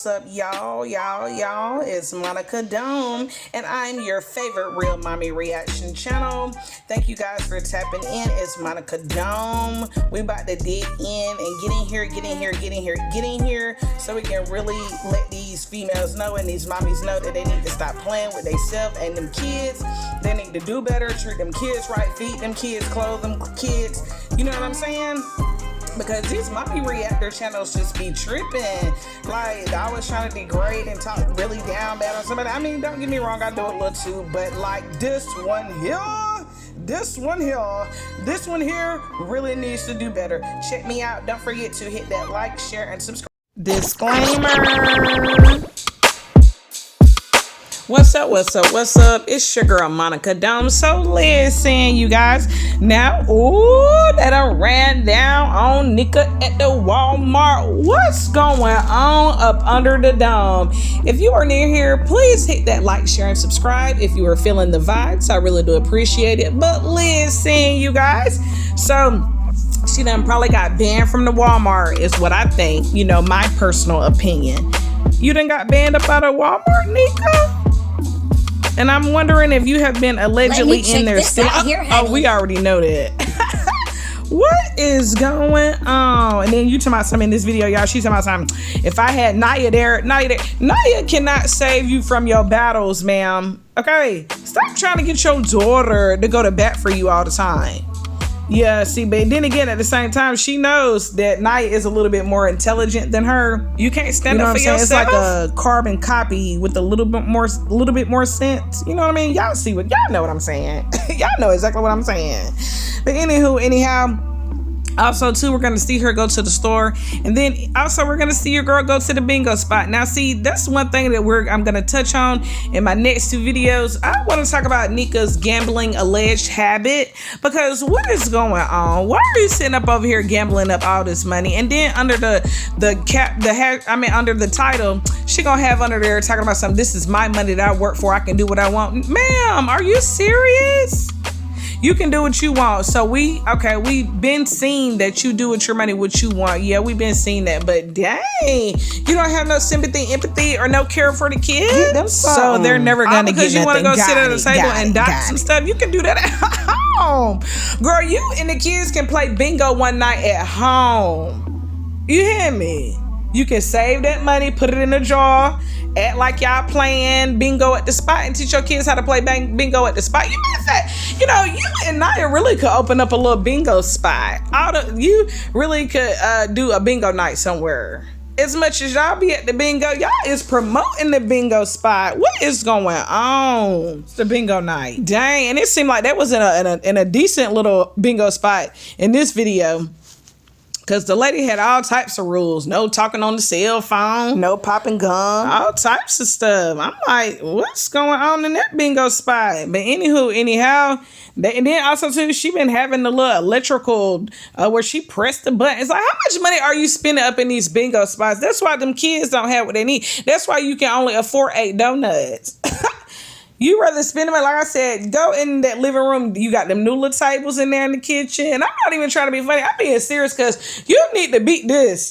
What's up, y'all? It's Monica Dome, and I'm your favorite real mommy reaction channel. Thank you guys for tapping in. It's Monica Dome. We about to dig in and get in here, so we can really let these females know and these mommies know that they need to stop playing with themselves and them kids. They need to do better, treat them kids right, feed them kids, clothe them kids. You know what I'm saying? Because these mommy reactor channels just be tripping. Like, I was trying to degrade and talk really down bad on somebody. I mean, don't get me wrong, I do it a little too, but like this one here really needs to do better. Check me out. Don't forget to hit that like, share, and subscribe. Disclaimer. What's up? It's your girl Monica Dome. So listen, you guys. Now, that I ran down on Nika at the Walmart. What's going on up under the dome? If you are near here, please hit that like, share, and subscribe. If you are feeling the vibes, I really do appreciate it. But listen, you guys. So she done probably got banned from the Walmart is what I think. You know, my personal opinion. You done got banned up out of Walmart, Nika? And I'm wondering if you have been allegedly in there still. We already know that. What is going on? And then you talking about something in this video, y'all. She's talking about something. If I had Nia there, Nia cannot save you from your battles, ma'am. Okay? Stop trying to get your daughter to go to bat for you all the time. Yeah, see, but then again, at the same time, she knows that Nia is a little bit more intelligent than her. You can't stand up for yourself. It's like a carbon copy with a little bit more sense. You know what I mean? Y'all know what I'm saying. Y'all know exactly what I'm saying. But anyhow. Also, too, we're going to see her go to the store. And then also we're going to see your girl go to the bingo spot. Now, see, that's one thing that I'm going to touch on in my next two videos. I want to talk about Nika's gambling alleged habit. Because what is going on? Why are you sitting up over here gambling up all this money? And then under under the title, she going to have under there talking about something. This is my money that I work for. I can do what I want. Ma'am, are you serious? You can do what you want. So we've been seeing that you do with your money what you want. Yeah, we've been seeing that. But dang, you don't have no sympathy, empathy, or no care for the kids. So they're never going to get nothing. Because you want to go sit at a table and dot some stuff, you can do that at home. Girl, you and the kids can play bingo one night at home. You hear me? You can save that money, put it in a jar, act like y'all playing bingo at the spot, and teach your kids how to play bingo at the spot. You matter of fact, you and Nia really could open up a little bingo spot. You really could do a bingo night somewhere. As much as y'all be at the bingo, y'all is promoting the bingo spot. What is going on? It's the bingo night. Dang, and it seemed like that was in a decent little bingo spot in this video. Because the lady had all types of rules. No talking on the cell phone. No popping gum. All types of stuff. I'm like, what's going on in that bingo spot? But anyhow, and then also too, she been having the little electrical where she pressed the button. It's like, how much money are you spending up in these bingo spots? That's why them kids don't have what they need. That's why you can only afford 8 donuts. You rather spend money, like I said, go in that living room. You got them new little tables in there in the kitchen. And I'm not even trying to be funny. I'm being serious because you need to beat this.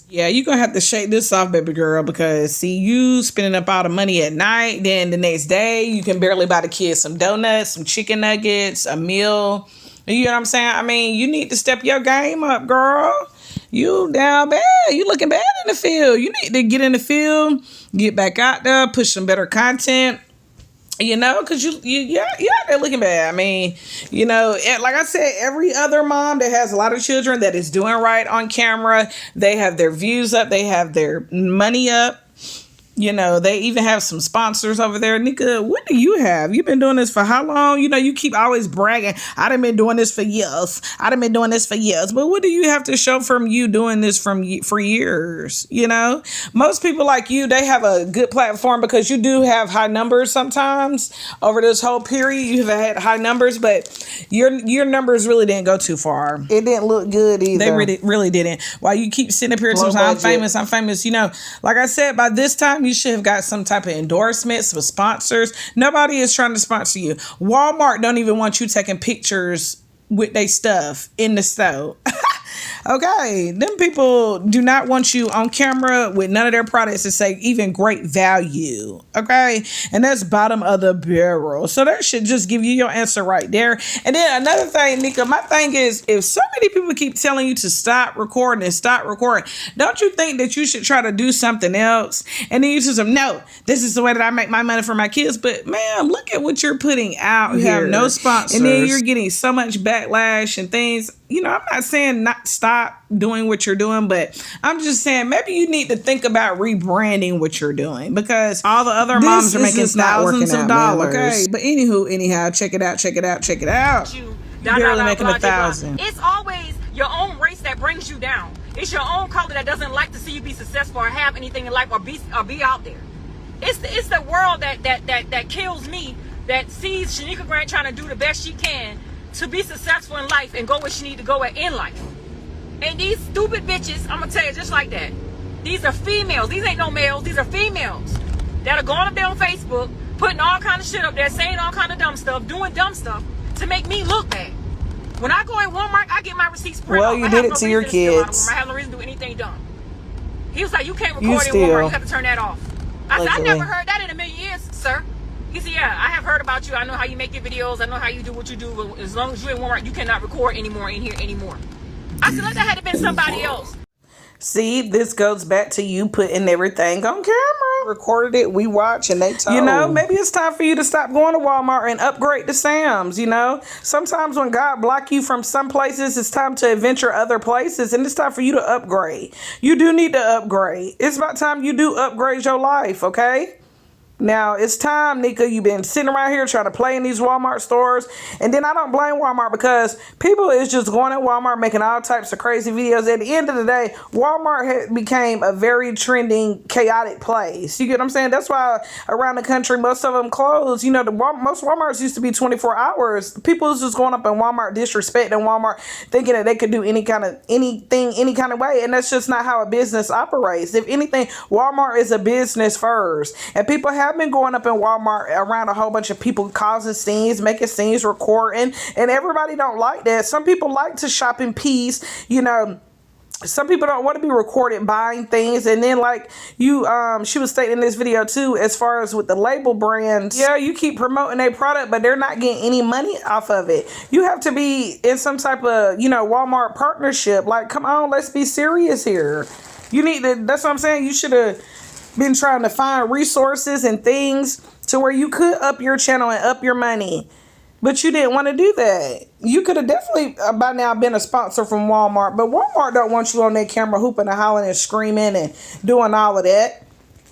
Yeah, you're going to have to shake this off, baby girl, because see, you spending up all the money at night. Then the next day, you can barely buy the kids some donuts, some chicken nuggets, a meal. You know what I'm saying? I mean, you need to step your game up, girl. You down bad. You looking bad in the field. You need to get in the field, get back out there, push some better content. Because you're out there looking bad. I mean, like I said, every other mom that has a lot of children that is doing right on camera, they have their views up, they have their money up. They even have some sponsors over there. Nika, what do you have? You've been doing this for how long? You keep always bragging. I done been doing this for years. But what do you have to show from you doing this for years? Most people like you, they have a good platform because you do have high numbers sometimes. Over this whole period, you have had high numbers, but your numbers really didn't go too far. It didn't look good either. They really didn't. While you keep sitting up here and I'm famous. Like I said, by this time, you should have got some type of endorsements with sponsors. Nobody is trying to sponsor you. Walmart don't even want you taking pictures with their stuff in the store. Okay, them people do not want you on camera with none of their products to say even great value. Okay, and that's bottom of the barrel. So that should just give you your answer right there. And then another thing, Nika, my thing is, if so many people keep telling you to stop recording and stop recording, don't you think that you should try to do something else? And then you just say, no, this is the way that I make my money for my kids. But ma'am, look at what you're putting out here. You have no sponsors. And then you're getting so much backlash and things. You know, I'm not saying not stop doing what you're doing, but I'm just saying maybe you need to think about rebranding what you're doing, because all the other moms are making thousands of dollars. Okay, but anyhow, check it out. You barely making 1,000. It's always your own race that brings you down. It's your own color that doesn't like to see you be successful or have anything in life or be out there. It's the world that kills me, that sees Shanika Grant trying to do the best she can to be successful in life and go where she need to go at in life. And these stupid bitches, I'm gonna tell you just like that. These are females. These ain't no males. These are females that are going up there on Facebook, putting all kind of shit up there, saying all kind of dumb stuff, doing dumb stuff to make me look bad. When I go in Walmart, I get my receipts printed. Well, you did it to your kids. I have no reason to do anything dumb. He was like, you can't record in Walmart. You have to turn that off. I said, I never heard that in a million years, sir. He said, yeah, I have heard about you. I know how you make your videos. I know how you do what you do. But as long as you're in Walmart, you cannot record anymore in here anymore. I said, let that have been somebody else. See, this goes back to you putting everything on camera. Recorded it, we watch, and they told. You know, maybe it's time for you to stop going to Walmart and upgrade to Sam's, you know? Sometimes when God block you from some places, it's time to adventure other places, and it's time for you to upgrade. You do need to upgrade. It's about time you do upgrade your life, okay? Now, it's time, Nika. You've been sitting around here trying to play in these Walmart stores. And then I don't blame Walmart, because people is just going at Walmart making all types of crazy videos. At the end of the day, Walmart became a very trending, chaotic place. You get what I'm saying? That's why around the country, most of them closed. You know, most Walmarts used to be 24 hours. People was just going up in Walmart, disrespecting Walmart, thinking that they could do any kind of way. And that's just not how a business operates. If anything, Walmart is a business first. And people have been going up in Walmart around a whole bunch of people causing scenes, making scenes, recording, and everybody don't like that. Some people like to shop in peace, you know. Some people don't want to be recorded buying things. And then like you, she was stating in this video too, as far as with the label brands, yeah, you keep promoting their product, but they're not getting any money off of it. You have to be in some type of, you know, Walmart partnership. Like, come on, let's be serious here. You need to, that's what I'm saying. You should have been trying to find resources and things to where you could up your channel and up your money, but you didn't want to do that. You could have definitely by now been a sponsor from Walmart, but Walmart don't want you on their camera hooping and hollering and screaming and doing all of that.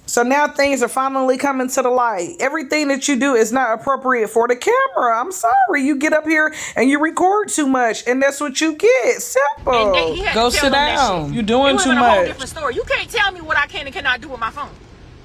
So now things are finally coming to the light. Everything that you do is not appropriate for the camera. I'm sorry. You get up here and you record too much, and that's what you get. Simple. Go sit down. You're doing too much. A whole different story. You can't tell me what I can and cannot do with my phone.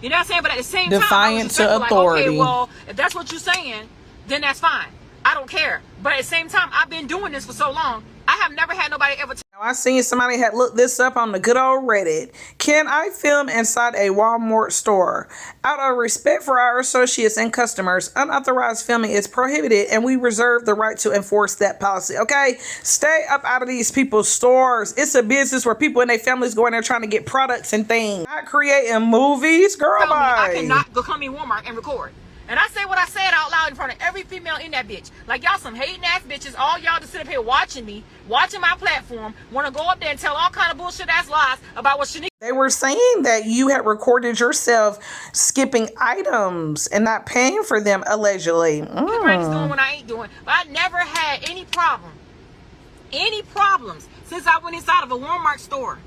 You know what I'm saying? But at the same time, defiance to authority. Like, okay, well, if that's what you're saying, then that's fine. I don't care. But at the same time, I've been doing this for so long. I have never had nobody ever tell I seen somebody had looked this up on the good old Reddit. Can I film inside a Walmart store? Out of respect for our associates and customers, unauthorized filming is prohibited, and we reserve the right to enforce that policy. Okay? Stay up out of these people's stores. It's a business where people and their families go in there trying to get products and things. Not creating movies. Girl, bye. I cannot come in Walmart and record. And I say what I said out loud in front of every female in that bitch. Like, y'all some hating ass bitches. All y'all to sit up here watching me, watching my platform, want to go up there and tell all kind of bullshit ass lies about what Shanika. They were saying that you had recorded yourself skipping items and not paying for them, allegedly. Doing what I ain't doing. But I never had any problems since I went inside of a Walmart store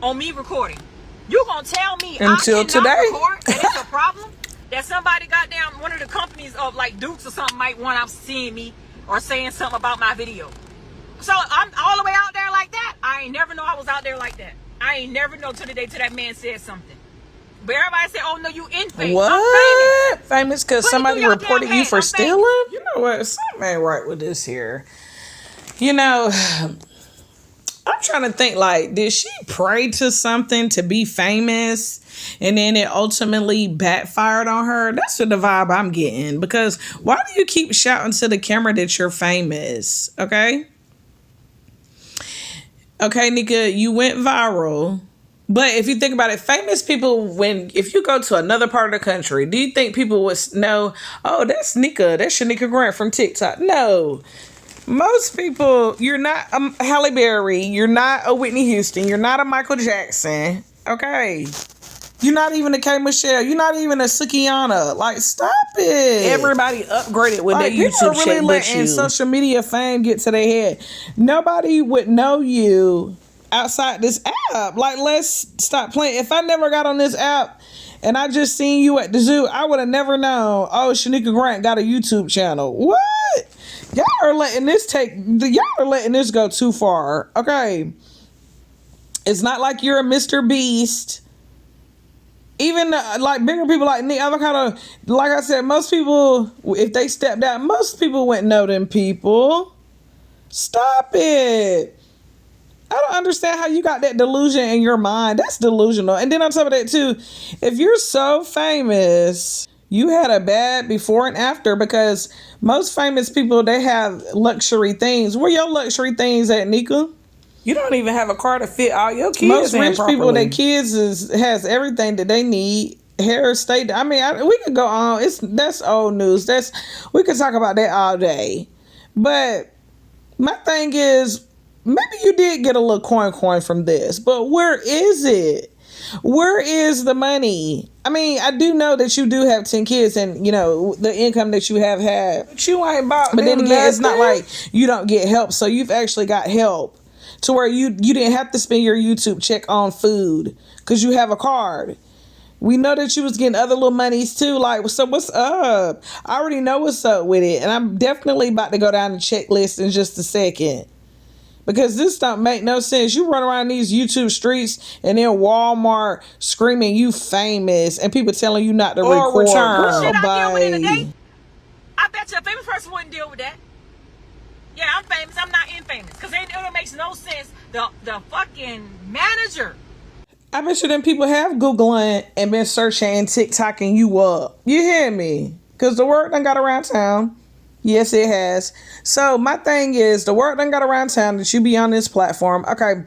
on me recording. You gonna tell me until I cannot today record and it's a problem? That somebody got down, one of the companies of like Dukes or something might want out seeing me or saying something about my video. So I'm all the way out there like that. I ain't never know I was out there like that. I ain't never know till the day till that man said something. But everybody said, oh no, you in fame. What? I'm famous. Famous because somebody reported you for stealing? You know what? Something ain't right with this here. You know, I'm trying to think, like, did she pray to something to be famous and then it ultimately backfired on her? That's the vibe I'm getting. Because why do you keep shouting to the camera that you're famous? Okay? Okay, Nika, you went viral. But if you think about it, famous people, if you go to another part of the country, do you think people would know, oh, that's Nika, that's Shanika Grant from TikTok? No. Most people, you're not a Halle Berry, you're not a Whitney Houston, you're not a Michael Jackson, okay? You're not even a K Michelle, you're not even a Sukiana. Like, stop it. Everybody upgraded with their YouTube people are really letting social media fame get to their head. Nobody would know you outside this app. Like, let's stop playing. If I never got on this app and I just seen you at the zoo, I would have never known, oh, Shanika Grant got a YouTube channel. What? Y'all are letting this go too far. Okay. It's not like you're a Mr. Beast. Even like bigger people like Nika, avocado, like I said, most people, if they stepped out, most people wouldn't know them people. Stop it. I don't understand how you got that delusion in your mind. That's delusional. And then on top of that too, if you're so famous, you had a bad before and after, because most famous people, they have luxury things. Where your luxury things at, Nika? You don't even have a car to fit all your kids. Most rich people, their kids has everything that they need. Hair, state. I mean, we could go on. That's old news. We could talk about that all day. But my thing is, maybe you did get a little coin from this, but where is it? Where is the money? I mean, I do know that you do have 10 kids and, you know, the income that you have had. But you ain't bought. But then again, it's not like you don't get help. So you've actually got help to where you didn't have to spend your YouTube check on food because you have a card. We know that you was getting other little monies too. Like, so what's up? I already know what's up with it. And I'm definitely about to go down the checklist in just a second. Because this don't make no sense. You run around these YouTube streets and then Walmart screaming you famous and people telling you not to record. Girl, shit I deal with in a day. I bet you a famous person wouldn't deal with that. Yeah, I'm famous. I'm not infamous. Because it makes no sense. The fucking manager. I bet you them people have Googling and been searching and TikToking you up. You hear me? Because the word done got around town. Yes, it has. So my thing is, the word done got around town that you be on this platform. Okay.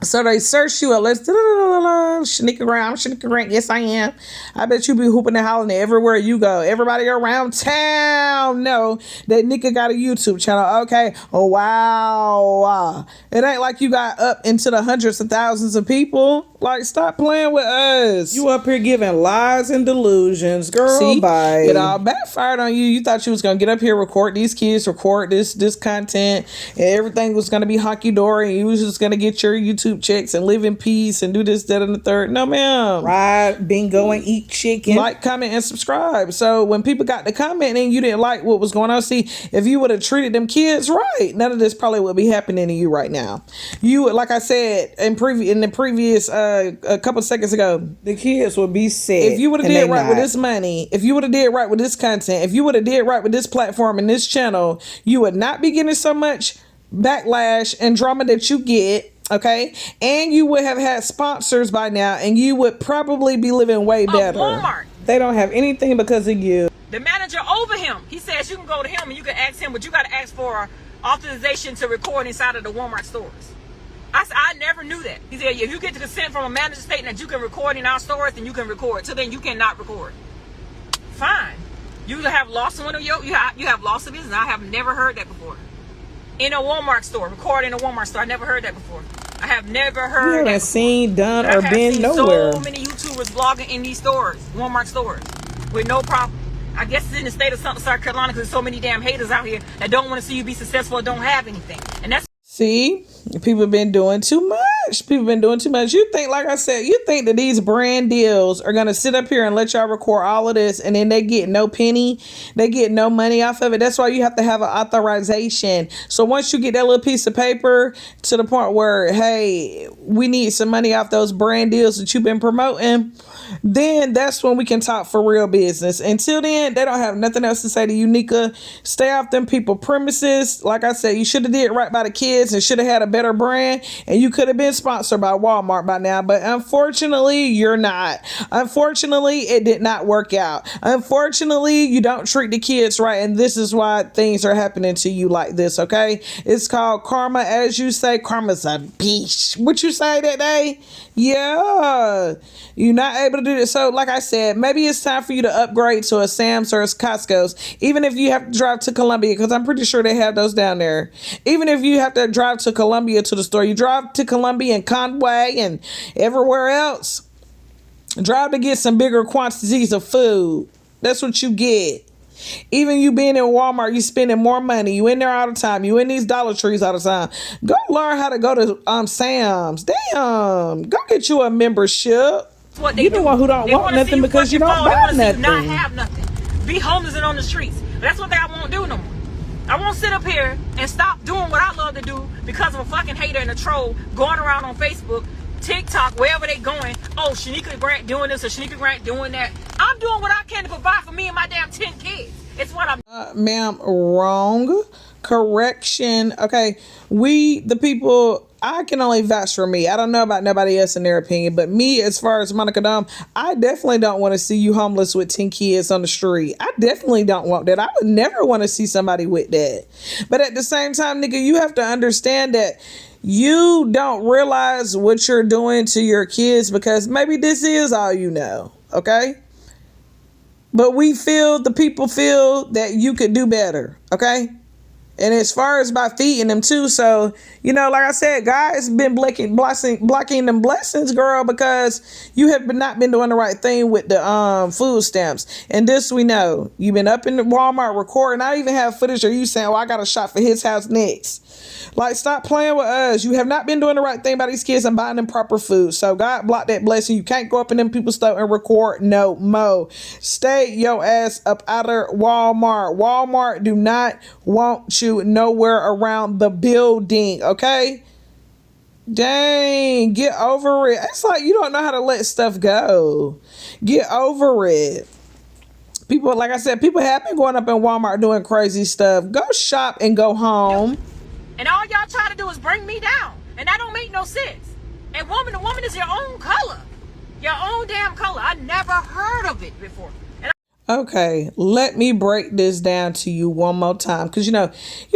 So they search you up. Let's Shanika Grant. I'm Shanika Grant. Yes, I am. I bet you be hooping and hollering everywhere you go. Everybody around town know that Nika got a YouTube channel. Okay. Oh, wow. It ain't like you got up into the hundreds of thousands of people. Like, stop playing with us. You up here giving lies and delusions, girl. See, bye. It all backfired on you. You thought you was gonna get up here, record these kids, record this content, and everything was gonna be honky dory, and you was just gonna get your YouTube checks and live in peace and do this, that, and the third. No, ma'am. Ride, bingo, and eat chicken. Like, comment, and subscribe. So when people got the comment and you didn't like what was going on, see, if you would have treated them kids right, none of this probably would be happening to you right now. You, like I said in the previous a couple seconds ago, the kids would be set. If you would have did right with this money, if you would have did right with this content, if you would have did right with this platform and this channel, you would not be getting so much backlash and drama that you get. Okay, and you would have had sponsors by now, and you would probably be living way better. Walmart. They don't have anything because of you. The manager over him, he says you can go to him and you can ask him, but you got to ask for authorization to record inside of the Walmart stores. I never knew that. He said, if you get the consent from a manager stating that you can record in our stores, then you can record. Till then, you cannot record. Fine. You have lost one of you have lost a business. I have never heard that before. In a Walmart store, record in a Walmart store. I never heard that before. I have never heard. You haven't that seen, done, or been nowhere. So many YouTubers blogging in these stores, Walmart stores, with no problem. I guess it's in the state of South Carolina because there's so many damn haters out here that don't want to see you be successful or don't have anything. And that's see, people been doing too much. People been doing too much. You think, like I said, you think that these brand deals are gonna sit up here and let y'all record all of this, and then they get no penny, they get no money off of it. That's why you have to have an authorization. So once you get that little piece of paper to the point where, hey, we need some money off those brand deals that you've been promoting, then that's when we can talk for real business. Until then, they don't have nothing else to say to you, Nika. Stay off them people premises. Like I said, you should have did right by the kids. kids and should have had a better brand, and you could have been sponsored by Walmart by now. But unfortunately, you're not. Unfortunately, it did not work out. Unfortunately, you don't treat the kids right, and this is why things are happening to you like this, okay? It's called karma. As you say, karma's a bitch. What you say that day? Yeah. You're not able to do this. So, like I said, maybe it's time for you to upgrade to a Sam's or a Costco's, even if you have to drive to Columbia, because I'm pretty sure they have those down there. Even if you have to drive to Columbia to the store, you drive to Columbia and Conway and everywhere else. Drive to get some bigger quantities of food. That's what you get. Even you being in Walmart, you spending more money. You in there all the time. You in these Dollar Trees all the time. Go learn how to go to Sam's. Damn. Go get you a membership. What they You the do. one who don't They want wanna nothing see you because you don't fucking fall. They buy wanna see you not nothing. have nothing. Be homeless and on the streets. But that's what I won't do no more. I won't sit up here and stop doing what I love to do because of a fucking hater and a troll going around on Facebook, TikTok, wherever they going. Oh, Shanika Grant doing this or Shanika Grant doing that. I'm doing what I can to provide for me and my damn 10 kids. It's what I'm Ma'am, wrong. Correction. Okay, we, the people, I can only vouch for me. I don't know about nobody else in their opinion, but me, as far as Monica Dom, I definitely don't want to see you homeless with 10 kids on the street. I definitely don't want that. I would never want to see somebody with that. But at the same time, nigga, you have to understand that you don't realize what you're doing to your kids because maybe this is all you know, okay? But the people feel that you could do better, okay? And as far as by feeding them too, so, you know, like I said, God has been blocking them blessings, girl, because you have not been doing the right thing with the food stamps. And this we know. You've been up in the Walmart recording. I even have footage of you saying, well, I got a shot for his house next. Like, stop playing with us. You have not been doing the right thing by these kids and buying them proper food. So God blocked that blessing. You can't go up in them people's stuff and record no mo. Stay your ass up out of Walmart. Walmart do not want you nowhere around the building, okay? Dang, get over it. It's like you don't know how to let stuff go. Get over it. People, like I said, people have been going up in Walmart doing crazy stuff. Go shop and go home. And all y'all try to do is bring me down. And that don't make no sense. And the woman is your own color. Your own damn color. I never heard of it before. Okay, let me break this down to you one more time. Because, you know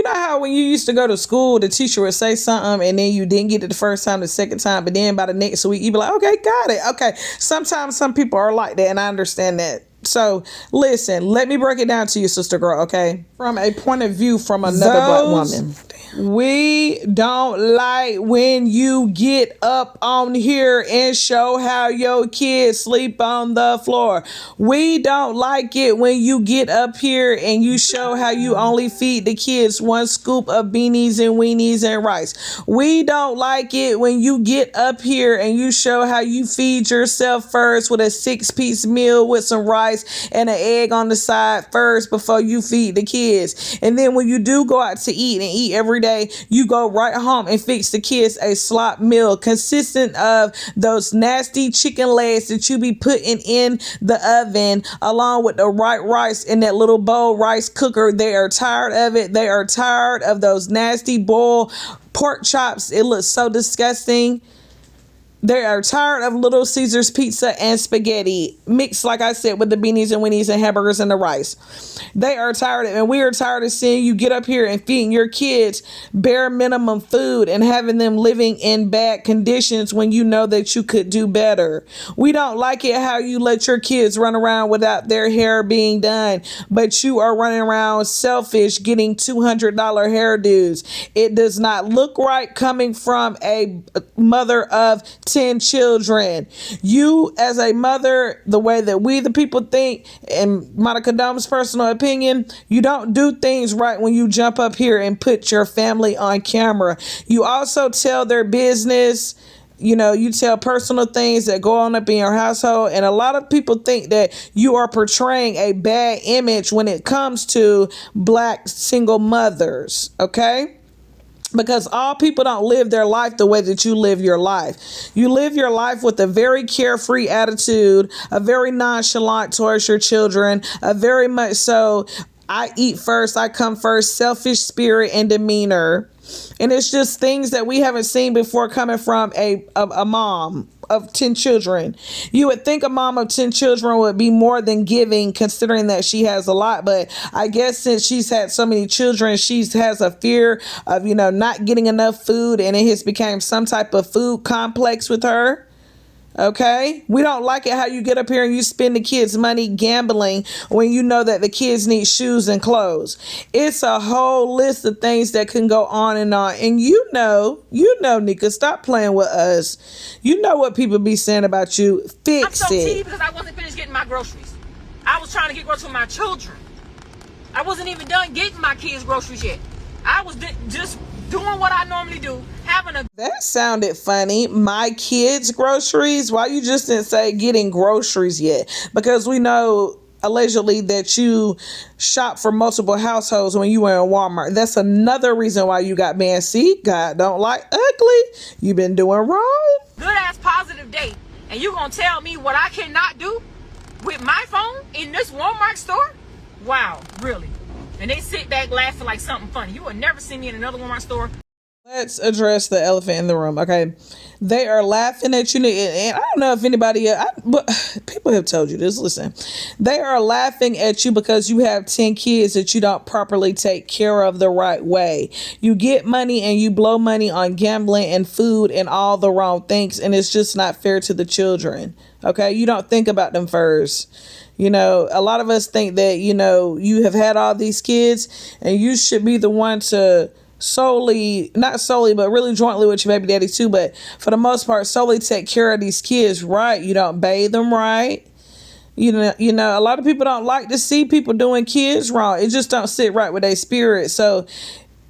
how when you used to go to school, the teacher would say something and then you didn't get it the first time, the second time, but then by the next week, you'd be like, okay, got it. Okay, sometimes some people are like that, and I understand that. So, listen, let me break it down to you, sister girl, okay? From a point of view from another black woman. We don't like when you get up on here and show how your kids sleep on the floor. We don't like it when you get up here and you show how you only feed the kids one scoop of beanies and weenies and rice. We don't like it when you get up here and you show how you feed yourself first with a 6-piece meal with some rice and an egg on the side first before you feed the kids. And then when you do go out to eat and eat every day, you go right home and fix the kids a slop meal consistent of those nasty chicken legs that you be putting in the oven along with the right rice in that little bowl rice cooker. They are tired of it. They are tired of those nasty boiled pork chops. It looks so disgusting. They are tired of Little Caesars pizza and spaghetti mixed, like I said, with the beanies and weenies and hamburgers and the rice. They are tired of it, and we are tired of seeing you get up here and feeding your kids bare minimum food and having them living in bad conditions when you know that you could do better. We don't like it how you let your kids run around without their hair being done, but you are running around selfish getting $200 hairdos. It does not look right coming from a mother of 10 children. You as a mother, the way that we the people think, in Monica Dom's personal opinion, you don't do things right when you jump up here and put your family on camera. You also tell their business. You know, you tell personal things that go on up in your household, and a lot of people think that you are portraying a bad image when it comes to black single mothers, okay? Because all people don't live their life the way that you live your life. You live your life with a very carefree attitude, a very nonchalant towards your children, a very much so, I eat first, I come first, selfish spirit and demeanor. And it's just things that we haven't seen before coming from a mom of 10 children. You would think a mom of 10 children would be more than giving, considering that she has a lot. But I guess since she's had so many children, she has a fear of, not getting enough food. And it has become some type of food complex with her. Okay, we don't like it how you get up here and you spend the kids' money gambling when you know that the kids need shoes and clothes. It's a whole list of things that can go on and on. And Nika, stop playing with us. You know what people be saying about you. Fix I'm so it. tea because I wasn't finished getting my groceries. I was trying to get groceries for my children. I wasn't even done getting my kids' groceries yet. I was just doing what I normally do, having a... That sounded funny. My kids' groceries. Why you just didn't say getting groceries yet? Because we know allegedly that you shop for multiple households when you were in Walmart. That's another reason why you got banned. See, God don't like ugly. You been doing wrong. Good ass positive day, and you gonna tell me what I cannot do with my phone in this Walmart store? Wow, really? And they sit back laughing like something funny. You will never see me in another Walmart store. Let's address the elephant in the room, okay? They are laughing at you, and I don't know if anybody, but people have told you this. Listen, they are laughing at you because you have 10 kids that you don't properly take care of the right way. You get money and you blow money on gambling and food and all the wrong things, and it's just not fair to the children, okay? You don't think about them first. A lot of us think that, you have had all these kids and you should be the one to not solely, but really jointly with your baby daddy too. But for the most part, solely take care of these kids, right? You don't bathe them right. A lot of people don't like to see people doing kids wrong. It just don't sit right with their spirit. So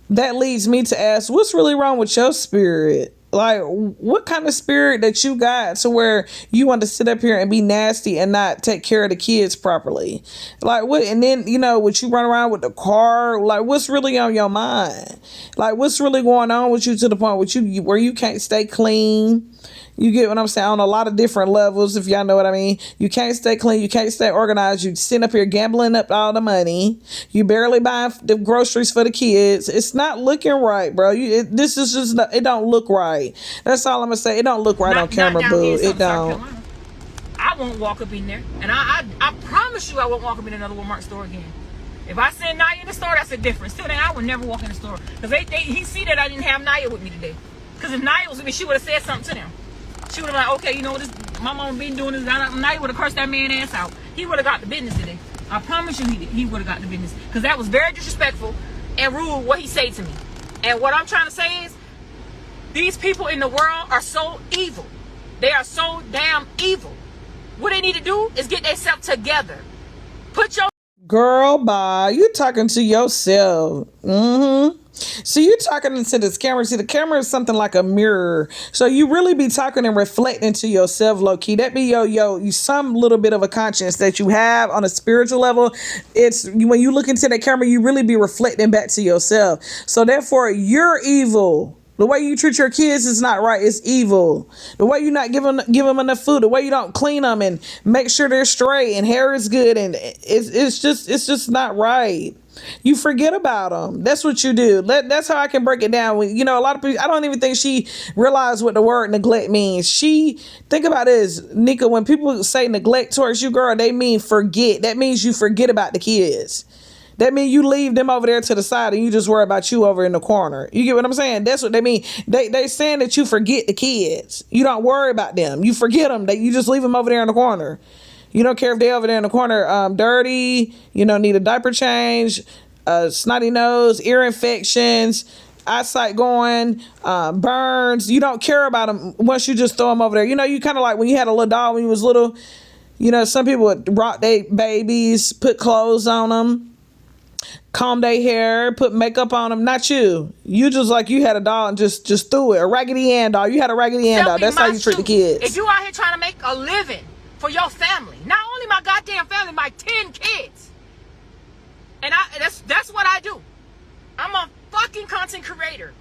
that leads me to ask, what's really wrong with your spirit? Like, what kind of spirit that you got to where you want to sit up here and be nasty and not take care of the kids properly? Like, what? And then, would you run around with the car? Like, what's really on your mind? Like, what's really going on with you to the point where you can't stay clean? You get what I'm saying? On a lot of different levels, if y'all know what I mean. You can't stay clean. You can't stay organized. You sit up here gambling up all the money. You barely buying the groceries for the kids. It's not looking right, bro. This is just, it don't look right. That's all I'm going to say. It don't look right on camera, boo. It don't. I won't walk up in there. And I promise you I won't walk up in another Walmart store again. If I send Naya in the store, that's a difference. Till then, I would never walk in the store. Because he see that I didn't have Naya with me today. Because if Naya was with me, she would have said something to them. She would have been like, okay, this, my mama been doing this. Naya would have cursed that man ass out. He would have got the business today. I promise you he would have got the business. Because that was very disrespectful and rude what he said to me. And what I'm trying to say is, these people in the world are so evil. They are so damn evil. What they need to do is get themselves together. Put your... Girl, bye. You talking to yourself. So you're talking into this camera. See, the camera is something like a mirror. So you really be talking and reflecting to yourself, low key. That be you some little bit of a conscience that you have on a spiritual level. It's when you look into the camera, you really be reflecting back to yourself. So therefore, you're evil. The way you treat your kids is not right. It's evil. The way you not give them enough food. The way you don't clean them and make sure they're straight and hair is good, and it's just not right. You forget about them. That's what you do. That's how I can break it down. A lot of people, I don't even think she realized what the word neglect means. Think about this, Nika, when people say neglect towards you, girl, they mean forget. That means you forget about the kids. That means you leave them over there to the side and you just worry about you over in the corner. You get what I'm saying? That's what they mean. They saying that you forget the kids. You don't worry about them. You forget them. You just leave them over there in the corner. You don't care if they're over there in the corner dirty, need a diaper change, snotty nose, ear infections, eyesight going, burns. You don't care about them once you just throw them over there. You kind of like when you had a little dog when you was little. Some people would rock their babies, put clothes on them, comb their hair, put makeup on them. Not you. You just like you had a doll and just threw it. A Raggedy Ann doll. You had a Raggedy Ann doll. That's how you treat the kids. If you out here trying to make a living for your family, not only my goddamn family, my 10 kids. And that's what I do. I'm a fucking content creator.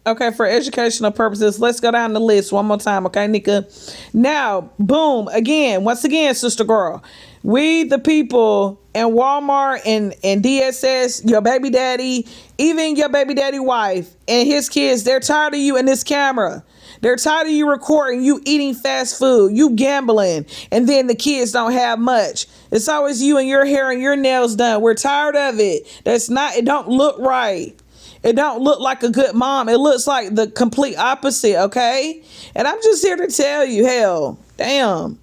Okay, for educational purposes, let's go down the list one more time, okay, Nika? Now, boom, again, once again, sister girl, we the people in Walmart and DSS, your baby daddy, even your baby daddy wife and his kids, they're tired of you in this camera. They're tired of you recording, you eating fast food, you gambling, and then the kids don't have much. It's always you and your hair and your nails done. We're tired of it. It don't look right. It don't look like a good mom. It looks like the complete opposite, okay? And I'm just here to tell you, hell, damn.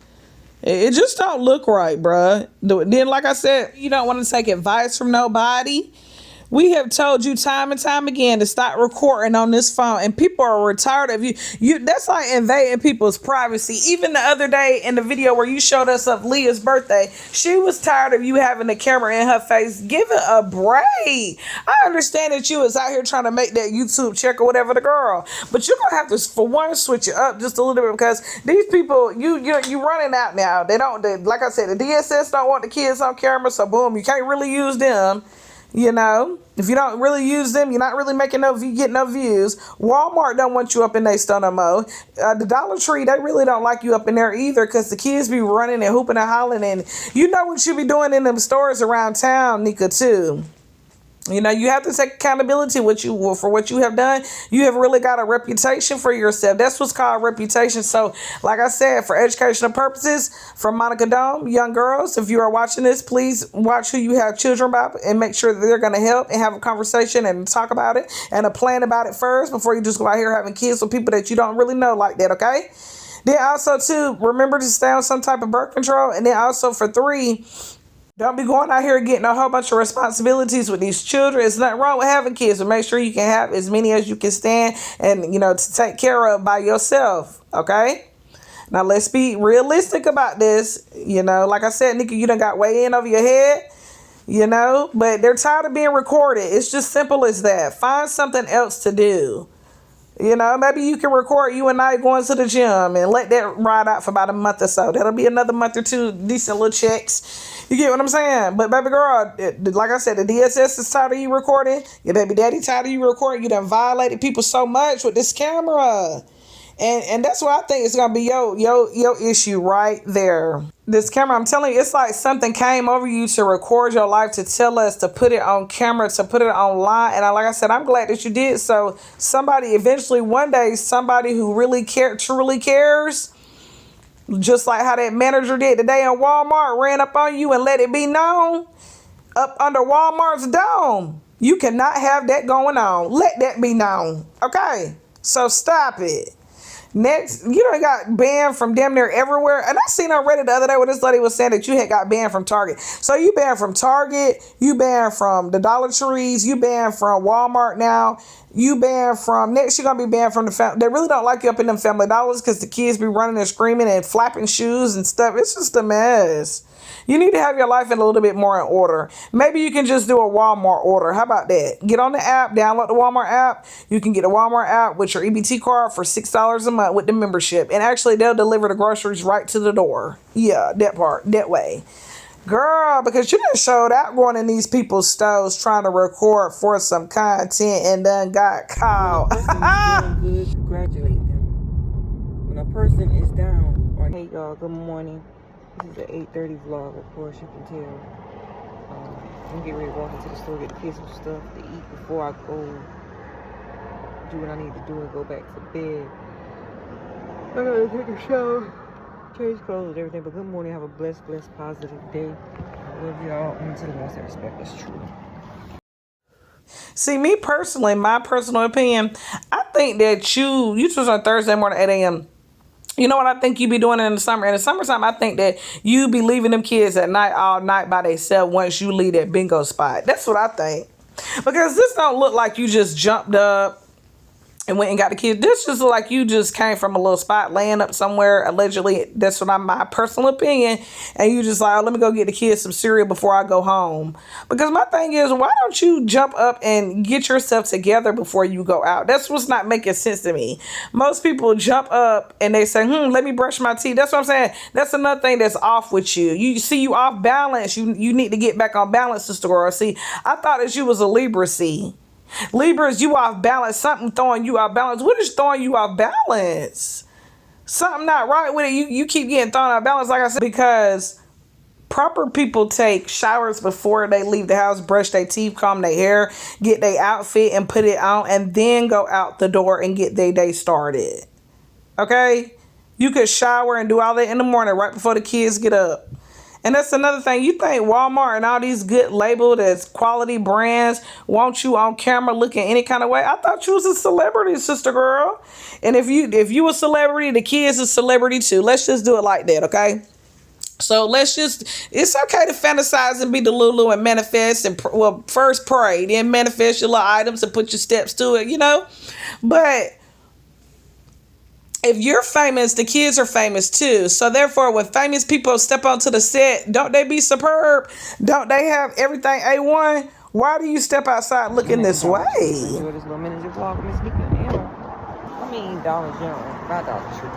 It just don't look right, bruh. Then, like I said, you don't want to take advice from nobody. We have told you time and time again to stop recording on this phone, and people are tired of you. That's like invading people's privacy. Even the other day in the video where you showed us of Leah's birthday, she was tired of you having the camera in her face. Give it a break. I understand that you was out here trying to make that YouTube check or whatever the girl, but you're gonna have to, for one, switch it up just a little bit, because these people, you running out now. Like I said, the DSS don't want the kids on camera, so boom, you can't really use them. If you don't really use them, you're not really getting no views. Walmart don't want you up in their store no more. The Dollar Tree, they really don't like you up in there either, because the kids be running and hooping and hollering, and you know what you be doing in them stores around town, Nika, too. You have to take accountability for what you have done. You have really got a reputation for yourself. That's what's called reputation. So, like I said, for educational purposes, from Monica Dome, young girls, if you are watching this, please watch who you have children about and make sure that they're going to help and have a conversation and talk about it and a plan about it first before you just go out here having kids with people that you don't really know like that, okay? Then also, too, remember to stay on some type of birth control. And then also for 3, don't be going out here getting a whole bunch of responsibilities with these children. It's nothing wrong with having kids, but make sure you can have as many as you can stand and, to take care of by yourself, okay? Now, let's be realistic about this. Like I said, Nika, you done got way in over your head, but they're tired of being recorded. It's just simple as that. Find something else to do. Maybe you can record you and I going to the gym and let that ride out for about a month or so. That'll be another month or two, decent little checks. You get what I'm saying? But baby girl, like I said, the DSS is tired of you recording. Your baby daddy tired of you recording. You done violated people so much with this camera. And that's what I think is gonna be your issue right there. This camera, I'm telling you, it's like something came over you to record your life, to tell us to put it on camera, to put it online. And like I said, I'm glad that you did. So somebody eventually, one day, somebody who really truly cares, just like how that manager did today in Walmart, ran up on you and let it be known up under Walmart's dome. You cannot have that going on. Let that be known. Okay? So stop it. Next, you done got banned from damn near everywhere. And I seen on Reddit the other day where this lady was saying that you had got banned from Target. So you banned from Target, you banned from the Dollar Trees, you banned from Walmart now, you banned from, next you're going to be banned from the family. They really don't like you up in them Family Dollars because the kids be running and screaming and flapping shoes and stuff. It's just a mess. You need to have your life in a little bit more in order. Maybe you can just do a Walmart order. How about that? Get on the app, download the Walmart app. You can get a Walmart app with your EBT card for $6 a month with the membership. And actually, they'll deliver the groceries right to the door. Yeah, that way. Girl, because you done showed out going in these people's stores trying to record for some content and done got caught. Doing good, congratulate them. When a person is down, hey y'all, good morning. This is an 8:30 vlog, of course, you can tell. I'm getting ready to walk into the store, get the kids some stuff to eat before I go do what I need to do and go back to bed. I gotta take a shower, change clothes and everything, but good morning, have a blessed, positive day. I love y'all, and to the ones that respect us true. See, me personally, my personal opinion, I think that you choose on Thursday morning at 8 a.m. You know what I think you be doing in the summer? In the summertime, I think that you be leaving them kids at night all night by themselves once you leave that bingo spot. That's what I think. Because this don't look like you just jumped up and went and got the kids. This just look like you just came from a little spot laying up somewhere, allegedly. That's what my personal opinion. And you just like, oh, let me go get the kids some cereal before I go home. Because my thing is, why don't you jump up and get yourself together before you go out? That's what's not making sense to me. Most people jump up and they say, let me brush my teeth. That's what I'm saying. That's another thing that's off with you. You see, you off balance. You need to get back on balance, sister girl. See, I thought that you was a Libra, see. Libras, you off balance. Something throwing you off balance. What is throwing you off balance? Something not right with it. You keep getting thrown off balance, like I said, because proper people take showers before they leave the house, brush their teeth, comb their hair, get their outfit and put it on, and then go out the door and get their day started. Okay? You could shower and do all that in the morning right before the kids get up. And that's another thing. You think Walmart and all these good labeled as quality brands want you on camera looking any kind of way? I thought you was a celebrity, sister girl. And if you a celebrity, the kids a celebrity too. Let's just do it like that, okay? So it's okay to fantasize and be the Lulu and manifest and, first pray, then manifest your little items and put your steps to it, you know? But if you're famous, the kids are famous too. So therefore, when famous people step onto the set, don't they be superb? Don't they have everything A1? Why do you step outside looking this way? Enjoy this little miniature vlog with Miss Nika and Anna. I mean Dollar General, not Dollar Tree.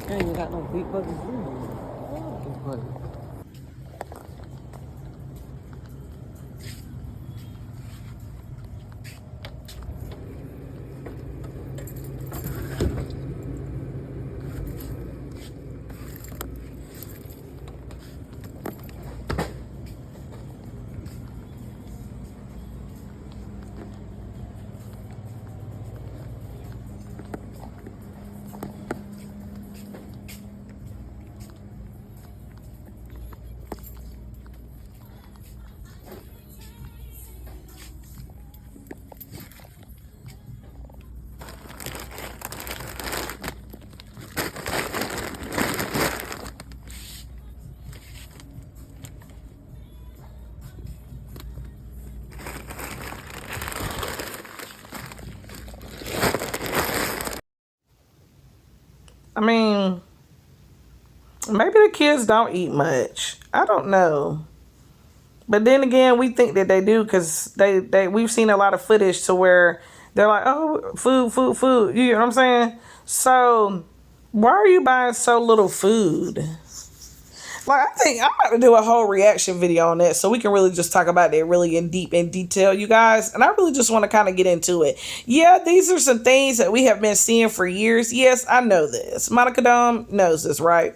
I ain't even got no big buckets. Big buckets. I mean, maybe the kids don't eat much. I don't know. But then again, we think that they do because we've seen a lot of footage to where they're like, oh, food. You know what I'm saying? So why are you buying so little food? Like, I think I'm about to do a whole reaction video on that so we can really just talk about that really in detail, you guys. And I really just want to kind of get into it. Yeah, these are some things that we have been seeing for years. Yes, I know this. Monica Dome knows this, right?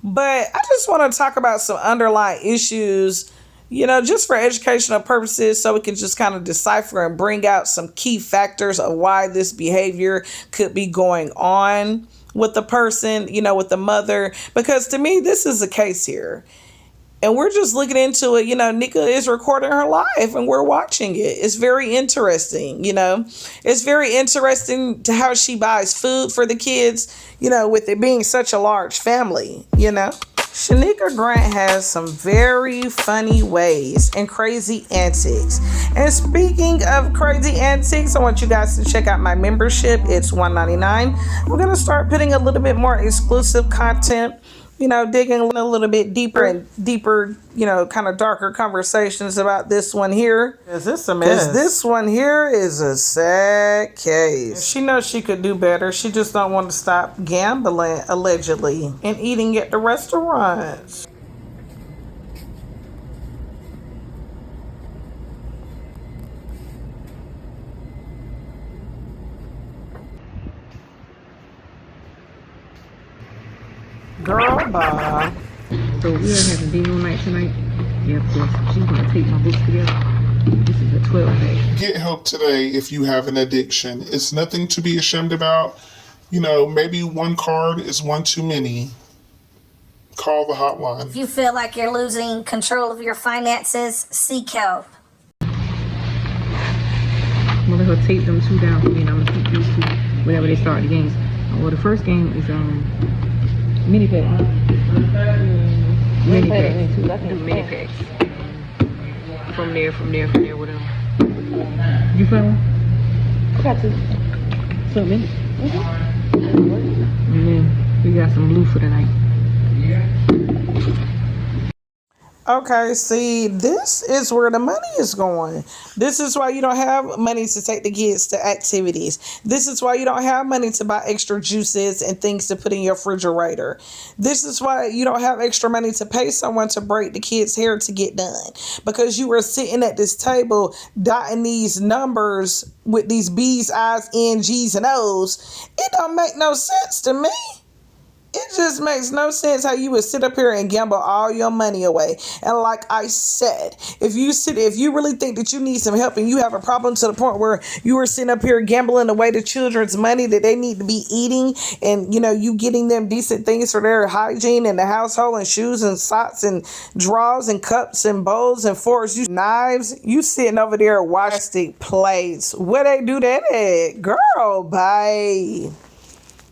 But I just want to talk about some underlying issues, you know, just for educational purposes so we can just kind of decipher and bring out some key factors of why this behavior could be going on with the person, you know, with the mother, because to me, this is a case here. And we're just looking into it. You know, Nika is recording her life and we're watching it. It's very interesting, you know. It's very interesting to how she buys food for the kids, you know, with it being such a large family, you know. Shanika Grant has some very funny ways and crazy antics. And speaking of crazy antics, I want you guys to check out my membership. It's $1.99. I'm going to start putting a little bit more exclusive content, you know, digging a little bit deeper and deeper, you know, kind of darker conversations about this one here. Is this a mess? Because this one here is a sad case. She knows she could do better. She just don't want to stop gambling, allegedly, and eating at the restaurants. Girl, bye. So we are having bingo night tonight. Yeah, of course. She's gonna take my books together. This is a 12-pack. Get help today if you have an addiction. It's nothing to be ashamed about. You know, maybe one card is one too many. Call the hotline. If you feel like you're losing control of your finances, seek help. I'm gonna let her tape them two down for me, and I'm gonna keep these two whenever they start the games. Well, the first game is mini pack. Mini pack. Do mini packs. From there, whatever. You found one? I got two. So many. And then we got some blue for tonight. Okay, see, this is where the money is going. This is why you don't have money to take the kids to activities. This is why you don't have money to buy extra juices and things to put in your refrigerator. This is why you don't have extra money to pay someone to braid the kids' hair to get done. Because you were sitting at this table dotting these numbers with these B's, I's, N, G's, and O's. It don't make no sense to me. It just makes no sense how you would sit up here and gamble all your money away. And like I said, if you really think that you need some help and you have a problem to the point where you are sitting up here gambling away the children's money that they need to be eating, and you getting them decent things for their hygiene in the household, and shoes and socks and drawers and cups and bowls and forks, knives, you sitting over there washing plates. Where they do that at? Girl, bye.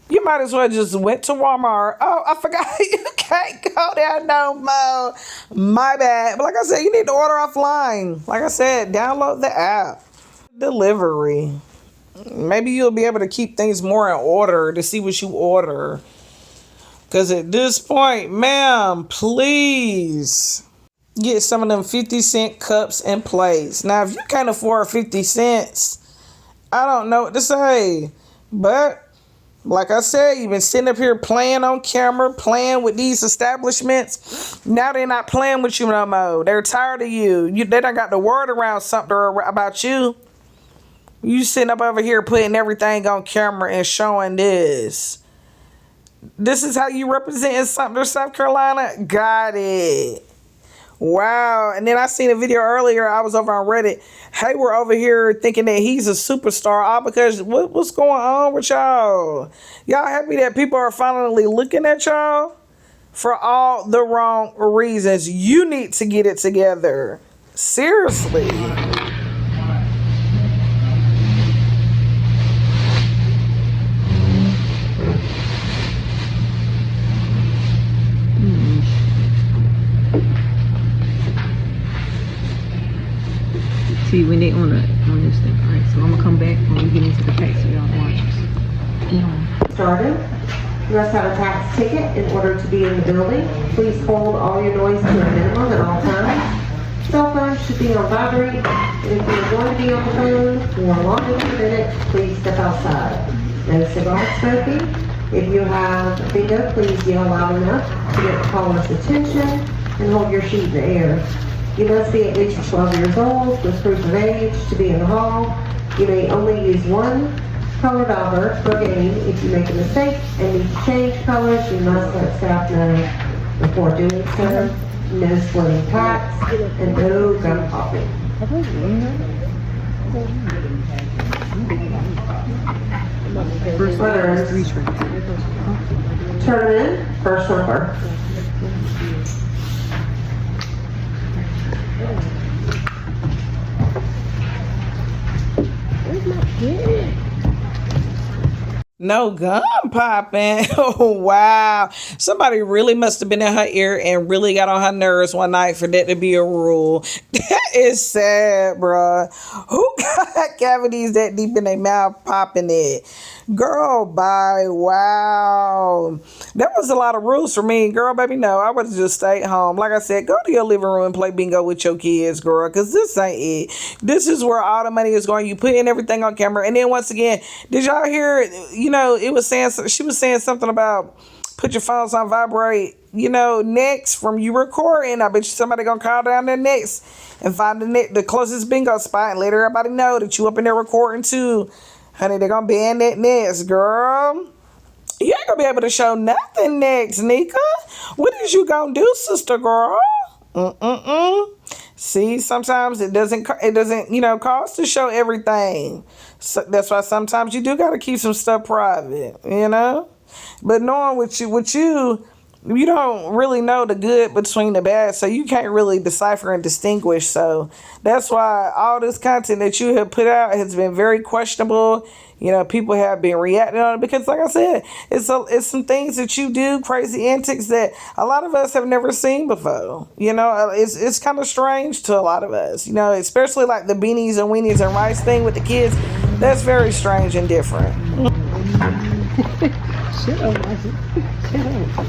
You might as well just went to Walmart. Oh, I forgot you can't go there no more. My bad. But like I said, you need to order offline. Like I said, download the app. Delivery. Maybe you'll be able to keep things more in order to see what you order. Because at this point, ma'am, please get some of them 50-cent cups and plates. Now, if you can't afford 50 cents, I don't know what to say. But like I said, you've been sitting up here playing on camera, playing with these establishments. Now they're not playing with you no more. They're tired of you. They done got the word around something about you. You sitting up over here putting everything on camera and showing this. This is how you represent Sumter, South Carolina? Got it. Wow. And then I seen a video earlier. I was over on Reddit. Hey, we're over here thinking that he's a superstar. All because what's going on with y'all? Y'all happy that people are finally looking at y'all? For all the wrong reasons. You need to get it together. Seriously. See, when they on this thing. All right, so I'm gonna come back when we get into the pack so y'all watch us. Started. You must have a tax ticket in order to be in the building. Please hold all your noise to a minimum at all times. Cell phones should be on vibrate. And if you're going to be on the phone for longer than a minute, please step outside. No cigar smoking. If you have bingo, please yell loud enough to get the caller's attention and hold your sheet in the air. You must be at least 12 years old with proof of age to be in the hall. You may only use one color dollar per game. If you make a mistake and need to change colors, you must let staff know before doing so. No splitting packs and no gum popping. First letter is turn in, first number. No gum popping. Oh, wow. Somebody really must have been in her ear and really got on her nerves one night for that to be a rule. That is sad, bruh. Who got cavities that deep in their mouth popping it? Girl, bye. Wow. That was a lot of rules for me. Girl, baby, no. I would have just stayed home. Like I said, go to your living room and play bingo with your kids, girl, because this ain't it. This is where all the money is going. You put in everything on camera. And then once again, did y'all hear, it was saying, she was saying something about put your phones on vibrate, next from you recording. I bet you somebody gonna call down there next and find the closest bingo spot and let everybody know that you up in there recording too. Honey, they're gonna ban that next, girl. You ain't gonna be able to show nothing next, Nika. What is you gonna do, sister girl? See, sometimes it doesn't cost to show everything. So that's why sometimes you do gotta keep some stuff private, But knowing with you don't really know the good between the bad, so you can't really decipher and distinguish. So that's why all this content that you have put out has been very questionable. People have been reacting on it because, like I said, it's some things that you do, crazy antics that a lot of us have never seen before. It's kind of strange to a lot of us. Especially like the beanies and weenies and rice thing with the kids. That's very strange and different. Shut up, Isaac. Shut up.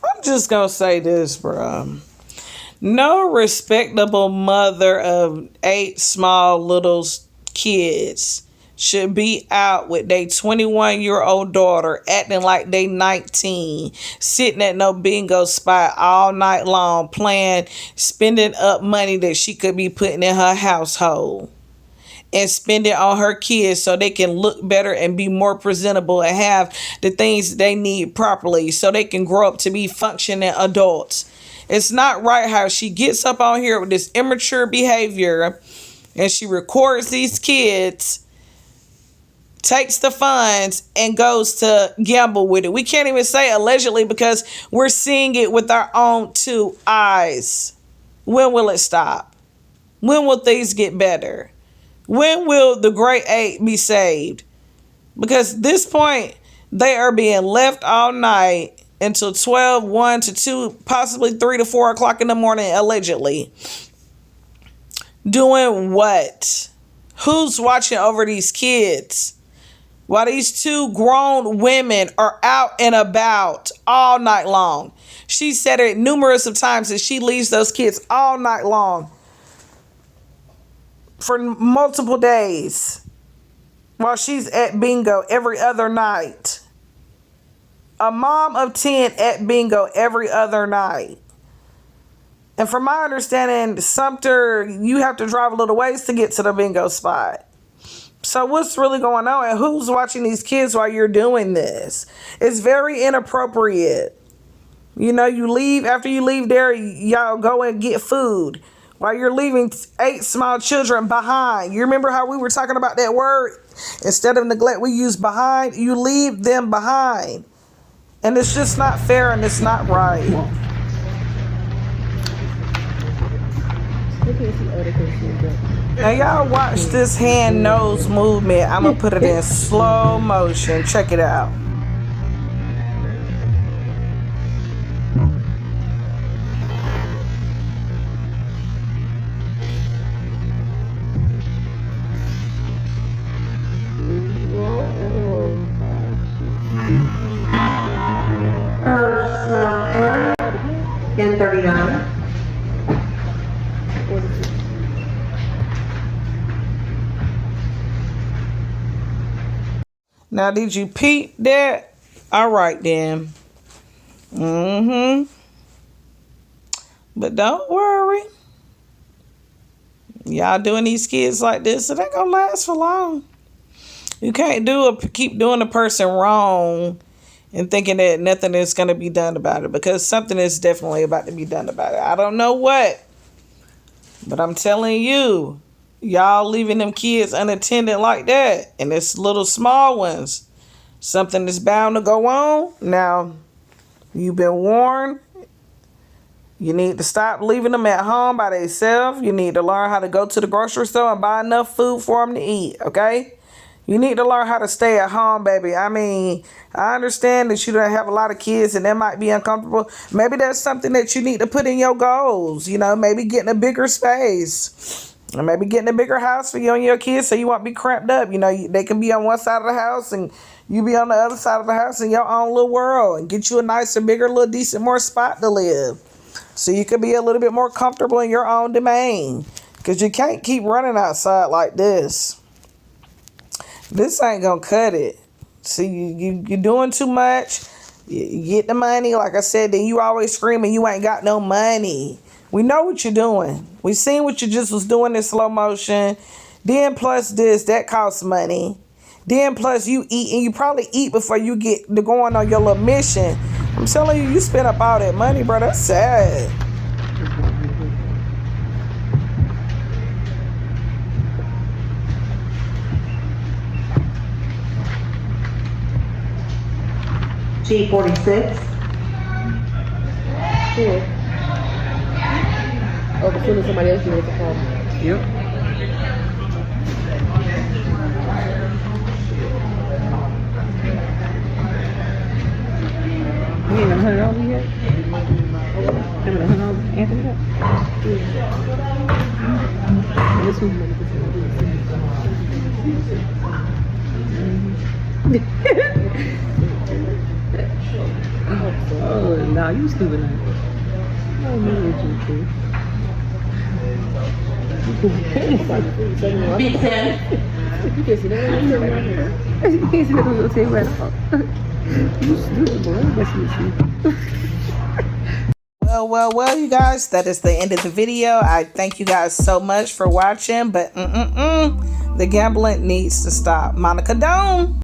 I'm just gonna say this, bro. No respectable mother of 8 small little kids should be out with their 21-year-old daughter acting like they 19, sitting at no bingo spot all night long, playing, spending up money that she could be putting in her household and spend it on her kids so they can look better and be more presentable and have the things they need properly so they can grow up to be functioning adults. It's not right how she gets up on here with this immature behavior and she records these kids, takes the funds, and goes to gamble with it. We can't even say allegedly because we're seeing it with our own 2 eyes. When will it stop? When will things get better? When will the great 8 be saved? Because at this point, they are being left all night until 12, 1 to 2, possibly 3 to 4 o'clock in the morning, allegedly. Doing what? Who's watching over these kids? While these 2 grown women are out and about all night long. She said it numerous of times that she leaves those kids all night long for multiple days while she's at bingo every other night. A mom of 10 at bingo every other night. And from my understanding, Sumter, you have to drive a little ways to get to the bingo spot. So what's really going on and who's watching these kids while you're doing this? It's very inappropriate. You know, you leave, after you leave there, y'all go and get food while you're leaving 8 small children behind. You remember how we were talking about that word? Instead of neglect, we use behind. You leave them behind. And it's just not fair and it's not right. Now y'all watch this hand nose movement. I'm gonna put it in slow motion. Check it out. In 39. Now, did you peep that? All right, then. But don't worry. Y'all doing these kids like this, it ain't gonna last for long. You can't keep doing a person wrong and thinking that nothing is going to be done about it, because something is definitely about to be done about it. I don't know what, but I'm telling you, y'all leaving them kids unattended like that, and it's little small ones, something is bound to go on. Now, you've been warned. You need to stop leaving them at home by themselves. You need to learn how to go to the grocery store and buy enough food for them to eat, okay? You need to learn how to stay at home, baby. I mean, I understand that you don't have a lot of kids and that might be uncomfortable. Maybe that's something that you need to put in your goals. You know, maybe getting a bigger space. Or maybe getting a bigger house for you and your kids so you won't be cramped up. You know, they can be on one side of the house and you be on the other side of the house in your own little world. And get you a nicer, bigger, little decent, more spot to live. So you can be a little bit more comfortable in your own domain. Because you can't keep running outside like this. This ain't gonna cut it. See, you're doing too much. You get the money, like I said, then you always screaming you ain't got no money. We know what you're doing. We seen what you just was doing in slow motion. Then plus this, that costs money. Then plus you eat, and you probably eat before you get to going on your little mission. I'm telling you, you spend up all that money, bro. That's sad. G46. Cool. Oh, as soon as somebody else gets a call. Yep. You ain't $100 yet? Haven't $100 Anthony got? This one's money. Oh, no, you stupid. I don't know what you do. Big time. You can't see that. You can't see that on your tail right off. You stupid boy. That's what you Well, you guys, that is the end of the video. I thank you guys so much for watching, but the gambling needs to stop. Monica, don't.